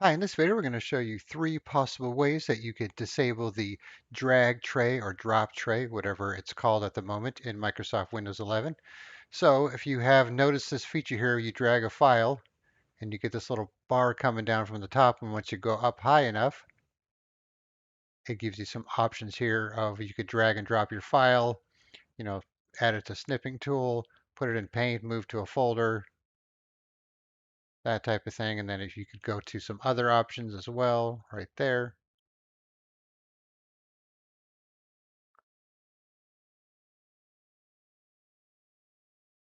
Hi, in this video we're going to show you three possible ways that you could disable the drag tray or drop tray, whatever it's called at the moment in Microsoft Windows 11. So if you have noticed this feature here, you drag a file and you get this little bar coming down from the top, and once you go up high enough, it gives you some options here of you could drag and drop your file, you know, add it to snipping tool, put it in Paint, move to a folder, that type of thing. And then if you could go to some other options as well, right there.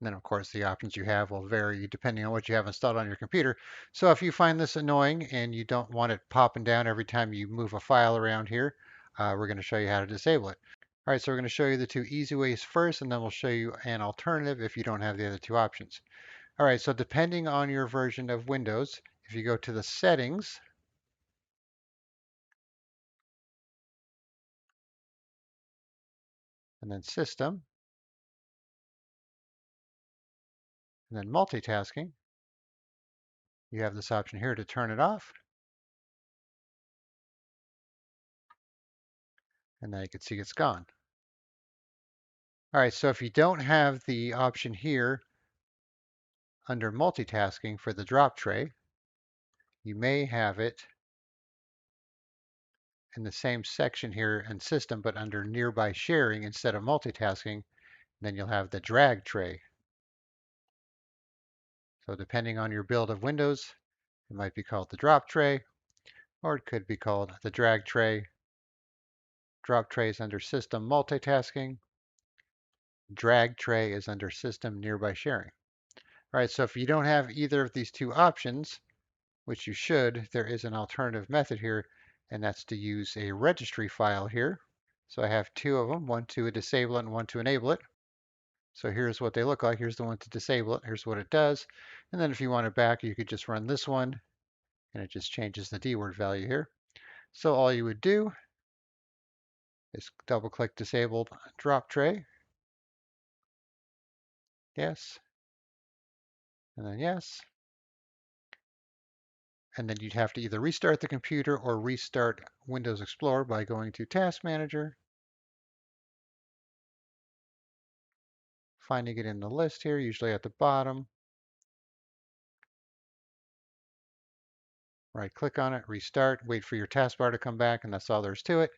And then, of course, the options you have will vary depending on what you have installed on your computer. So if you find this annoying and you don't want it popping down every time you move a file around here, we're going to show you how to disable it. All right, so we're going to show you the two easy ways first, and then we'll show you an alternative if you don't have the other two options. All right, so depending on your version of Windows, if you go to the settings and then system and then multitasking, you have this option here to turn it off. And now you can see it's gone. All right, so if you don't have the option here under multitasking for the drop tray, you may have it in the same section here in system, but under nearby sharing instead of multitasking, then you'll have the drag tray. So depending on your build of Windows, it might be called the drop tray, or it could be called the drag tray. Drop tray is under system multitasking. Drag tray is under system nearby sharing. All right, so if you don't have either of these two options, which you should, there is an alternative method here, and that's to use a registry file here. So I have two of them, one to disable it and one to enable it. So here's what they look like. Here's the one to disable it. Here's what it does. And then if you want it back, you could just run this one, and it just changes the DWORD value here. So all you would do is double click disabled drop tray. Yes. And then yes. And then you'd have to either restart the computer or restart Windows Explorer by going to Task Manager, finding it in the list here, usually at the bottom. Right click on it, restart, wait for your taskbar to come back, and that's all there is to it.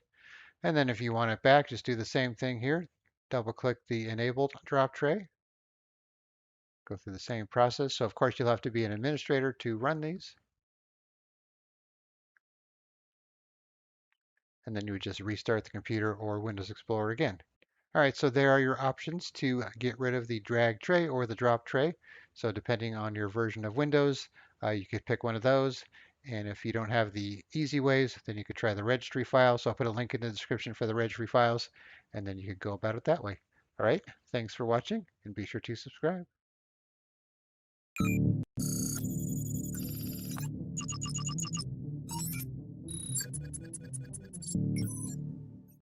And then if you want it back, just do the same thing here. Double click the enabled drop tray. Go through the same process. So of course you'll have to be an administrator to run these. And then you would just restart the computer or Windows Explorer again. All right, so there are your options to get rid of the drag tray or the drop tray. So depending on your version of Windows, you could pick one of those. And if you don't have the easy ways, then you could try the registry file. So I'll put a link in the description for the registry files, and then you could go about it that way. All right, thanks for watching, and be sure to subscribe.